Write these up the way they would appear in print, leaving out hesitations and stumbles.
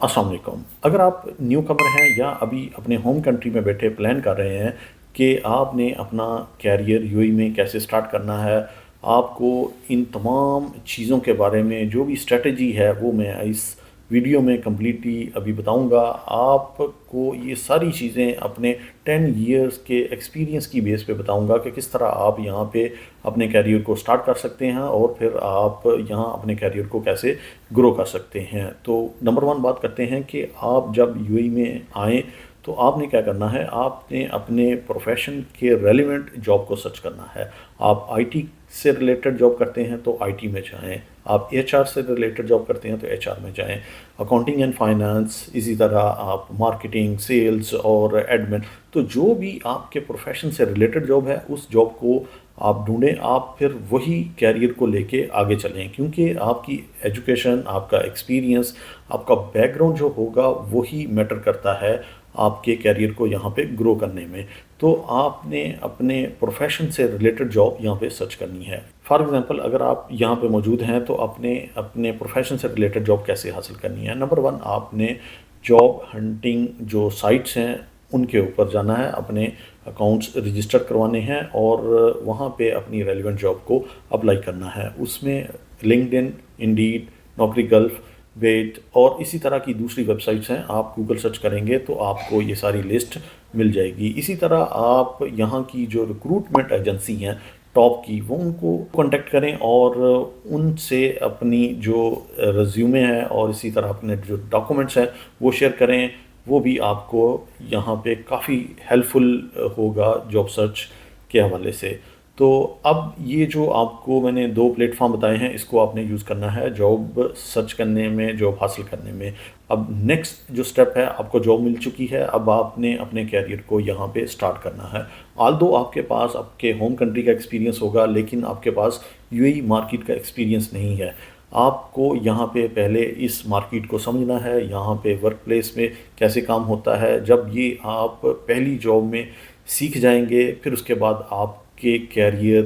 अस्सलाम वालेकुम। अगर आप न्यू कमर हैं या अभी अपने होम कंट्री में बैठे प्लान कर रहे हैं कि आपने अपना कैरियर यूएई में कैसे स्टार्ट करना है, आपको इन तमाम चीज़ों के बारे में जो भी स्ट्रेटजी है वो मैं इस वीडियो में कम्प्लीटली अभी बताऊंगा। आपको ये सारी चीज़ें अपने 10 इयर्स के एक्सपीरियंस की बेस पे बताऊंगा कि किस तरह आप यहाँ पे अपने कैरियर को स्टार्ट कर सकते हैं और फिर आप यहाँ अपने कैरियर को कैसे ग्रो कर सकते हैं। तो नंबर वन बात करते हैं कि आप जब यूएई में आएँ तो आपने क्या करना है, आपने अपने प्रोफेशन के रेलिवेंट जॉब को सर्च करना है। आप आईटी से रिलेटेड जॉब करते हैं तो आईटी में जाएं, आप एचआर से रिलेटेड जॉब करते हैं तो एचआर में जाएं, अकाउंटिंग एंड फाइनेंस, इसी तरह आप मार्केटिंग, सेल्स और एडमिन, तो जो भी आपके प्रोफेशन से रिलेटेड जॉब है उस जॉब को आप ढूंढें। आप फिर वही कैरियर को लेके आगे चलें, क्योंकि आपकी एजुकेशन, आपका एक्सपीरियंस, आपका बैकग्राउंड जो होगा वही मैटर करता है आपके कैरियर को यहाँ पे ग्रो करने में। तो आपने अपने प्रोफेशन से रिलेटेड जॉब यहाँ पे सर्च करनी है। फॉर एग्जांपल, अगर आप यहाँ पे मौजूद हैं तो आपने अपने प्रोफेशन से रिलेटेड जॉब कैसे हासिल करनी है। नंबर वन, आपने जॉब हंटिंग जो साइट्स हैं उनके ऊपर जाना है, अपने अकाउंट्स रजिस्टर करवाने हैं और वहाँ पे अपनी रेलिवेंट जॉब को अप्लाई करना है। उसमें लिंक्डइन, इंडीड, नौकरी गल्फ, वेट और इसी तरह की दूसरी वेबसाइट्स हैं। आप गूगल सर्च करेंगे तो आपको ये सारी लिस्ट मिल जाएगी। इसी तरह आप यहाँ की जो रिक्रूटमेंट एजेंसी हैं टॉप की, वो उनको कांटेक्ट करें और उनसे अपनी जो रिज्यूमे है और इसी तरह अपने जो डॉक्यूमेंट्स हैं वो शेयर करें। वो भी आपको यहाँ पे काफ़ी हेल्पफुल होगा जॉब सर्च के हवाले से। तो अब ये जो आपको मैंने दो प्लेटफॉर्म बताए हैं, इसको आपने यूज़ करना है जॉब सर्च करने में, जॉब हासिल करने में। अब नेक्स्ट जो स्टेप है, आपको जॉब मिल चुकी है, अब आपने अपने कैरियर को यहाँ पे स्टार्ट करना है। आल्दो आपके पास आपके होम कंट्री का एक्सपीरियंस होगा, लेकिन आपके पास यूएई मार्केट का एक्सपीरियंस नहीं है। आपको यहाँ पे पहले इस मार्केट को समझना है, यहाँ पे वर्क प्लेस में कैसे काम होता है। जब ये आप पहली जॉब में सीख जाएंगे, फिर उसके बाद आपके कैरियर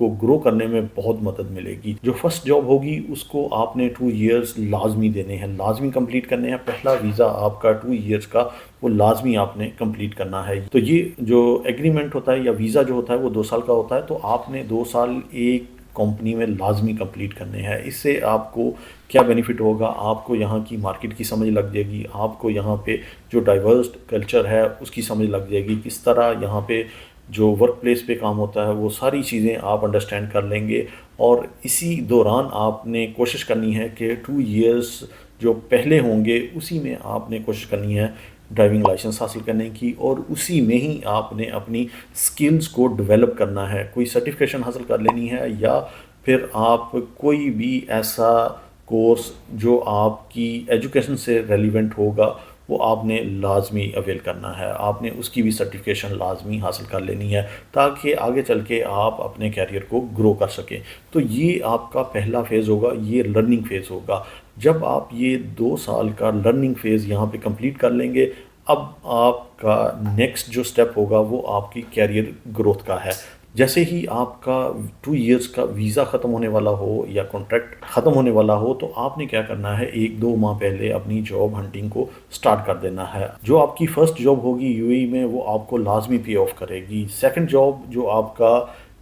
को ग्रो करने में बहुत मदद मिलेगी। जो फर्स्ट जॉब होगी उसको आपने 2 इयर्स लाजमी देने हैं, लाजमी कंप्लीट करने हैं। पहला वीज़ा आपका 2 इयर्स का वो लाजमी आपने कंप्लीट करना है। तो ये जो एग्रीमेंट होता है या वीज़ा जो होता है वो 2 साल का होता है, तो आपने 2 साल एक कंपनी में लाजमी कंप्लीट करने हैं। इससे आपको क्या बेनिफिट होगा, आपको यहाँ की मार्केट की समझ लग जाएगी, आपको यहाँ पे जो डाइवर्स कल्चर है उसकी समझ लग जाएगी, किस तरह यहाँ पे जो वर्क प्लेस पे काम होता है वो सारी चीज़ें आप अंडरस्टैंड कर लेंगे। और इसी दौरान आपने कोशिश करनी है कि 2 इयर्स जो पहले होंगे उसी में आपने कोशिश करनी है ड्राइविंग लाइसेंस हासिल करने की, और उसी में ही आपने अपनी स्किल्स को डेवलप करना है। कोई सर्टिफिकेशन हासिल कर लेनी है या फिर आप कोई भी ऐसा कोर्स जो आपकी एजुकेशन से रेलिवेंट होगा वो आपने लाजमी अवेल करना है। आपने उसकी भी सर्टिफिकेशन लाजमी हासिल कर लेनी है ताकि आगे चल के आप अपने कैरियर को ग्रो कर सकें। तो ये आपका पहला फ़ेज़ होगा, ये लर्निंग फ़ेज़ होगा। जब आप ये 2 साल का लर्निंग फ़ेज़ यहाँ पे कंप्लीट कर लेंगे, अब आपका नेक्स्ट जो स्टेप होगा वो आपकी कैरियर ग्रोथ का है। जैसे ही आपका 2 इयर्स का वीज़ा ख़त्म होने वाला हो या कॉन्ट्रैक्ट ख़त्म होने वाला हो, तो आपने क्या करना है, 1-2 माह पहले अपनी जॉब हंटिंग को स्टार्ट कर देना है। जो आपकी फ़र्स्ट जॉब होगी यूएई में वो आपको लाजमी पे ऑफ करेगी। सेकंड जॉब जो आपका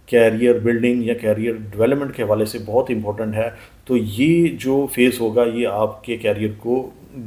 कैरियर बिल्डिंग या कैरियर डेवलपमेंट के हवाले से बहुत इंपॉर्टेंट है, तो ये जो फेज़ होगा ये आपके कैरियर को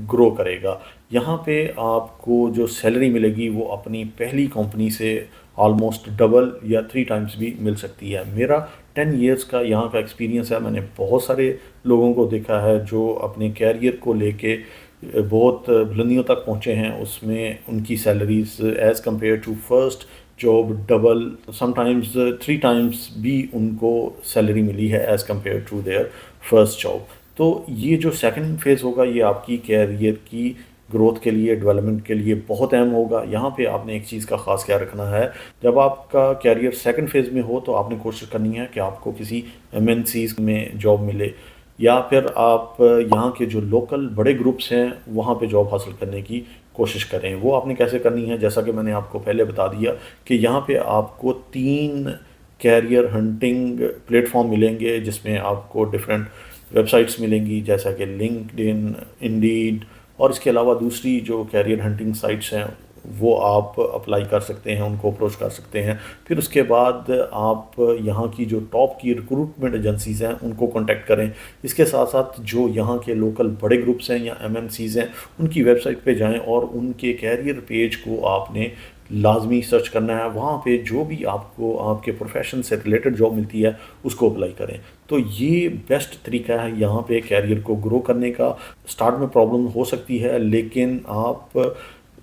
ग्रो करेगा। यहाँ पे आपको जो सैलरी मिलेगी वो अपनी पहली कंपनी से ऑलमोस्ट डबल या 3 टाइम्स भी मिल सकती है। मेरा 10 इयर्स का यहाँ का एक्सपीरियंस है। मैंने बहुत सारे लोगों को देखा है जो अपने कैरियर को लेके बहुत बुलंदियों तक पहुँचे हैं। उसमें उनकी salaries as compared to first job double, sometimes 3 times भी उनको सैलरी मिली है as compared to their first job. तो ये जो सेकंड फेज़ होगा ये आपकी कैरियर की ग्रोथ के लिए, डेवलपमेंट के लिए बहुत अहम होगा। यहाँ पे आपने एक चीज़ का ख़ास ख्याल रखना है, जब आपका कैरियर सेकंड फेज़ में हो तो आपने कोशिश करनी है कि आपको किसी एमएनसीज़ में जॉब मिले या फिर आप यहाँ के जो लोकल बड़े ग्रुप्स हैं वहाँ पे जॉब हासिल करने की कोशिश करें। वो आपने कैसे करनी है, जैसा कि मैंने आपको पहले बता दिया कि यहाँ पे आपको 3 कैरियर हंटिंग प्लेटफॉर्म मिलेंगे जिसमें आपको डिफरेंट वेबसाइट्स मिलेंगी जैसा कि लिंक्डइन, इंडीड और इसके अलावा दूसरी जो कैरियर हंटिंग साइट्स हैं वो आप अप्लाई कर सकते हैं, उनको अप्रोच कर सकते हैं। फिर उसके बाद आप यहाँ की जो टॉप की रिक्रूटमेंट एजेंसीज़ हैं उनको कांटेक्ट करें। इसके साथ साथ जो यहाँ के लोकल बड़े ग्रुप्स हैं या एमएनसीज़ हैं उनकी वेबसाइट पे जाएं और उनके कैरियर पेज को आपने लाजमी सर्च करना है। वहाँ पे जो भी आपको आपके प्रोफेशन से रिलेटेड जॉब मिलती है उसको अप्लाई करें। तो ये बेस्ट तरीका है यहाँ पे कैरियर को ग्रो करने का। स्टार्ट में प्रॉब्लम हो सकती है, लेकिन आप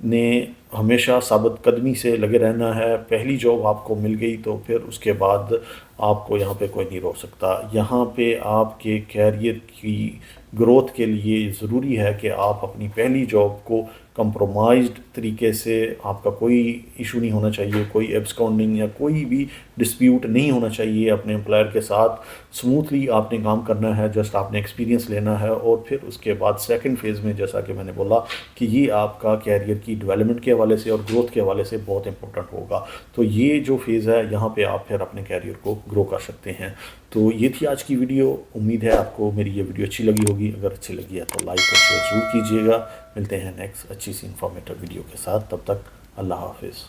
ने हमेशा साबित कदमी से लगे रहना है। पहली जॉब आपको मिल गई तो फिर उसके बाद आपको यहाँ पे कोई नहीं रोक सकता। यहाँ पे आपके कैरियर की ग्रोथ के लिए ज़रूरी है कि आप अपनी पहली जॉब को कंप्रोमाइज्ड तरीके से, आपका कोई इशू नहीं होना चाहिए, कोई एब्सकॉन्डिंग या कोई भी डिस्प्यूट नहीं होना चाहिए अपने एम्प्लॉयर के साथ। स्मूथली आपने काम करना है, जस्ट आपने एक्सपीरियंस लेना है। और फिर उसके बाद सेकंड फेज़ में जैसा कि मैंने बोला कि ये आपका कैरियर की डेवलपमेंट के हवाले से और ग्रोथ के हवाले से बहुत इंपॉर्टेंट होगा। तो ये जो फेज़ है यहाँ पे आप फिर अपने कैरियर को ग्रो कर सकते हैं। तो ये थी आज की वीडियो। उम्मीद है आपको मेरी ये वीडियो अच्छी लगी होगी। अगर अच्छी लगी है तो लाइक और शेयर ज़रूर कीजिएगा। मिलते हैं नेक्स्ट अच्छी सी इंफॉर्मेटिव वीडियो के साथ। तब तक अल्लाह हाफिज़।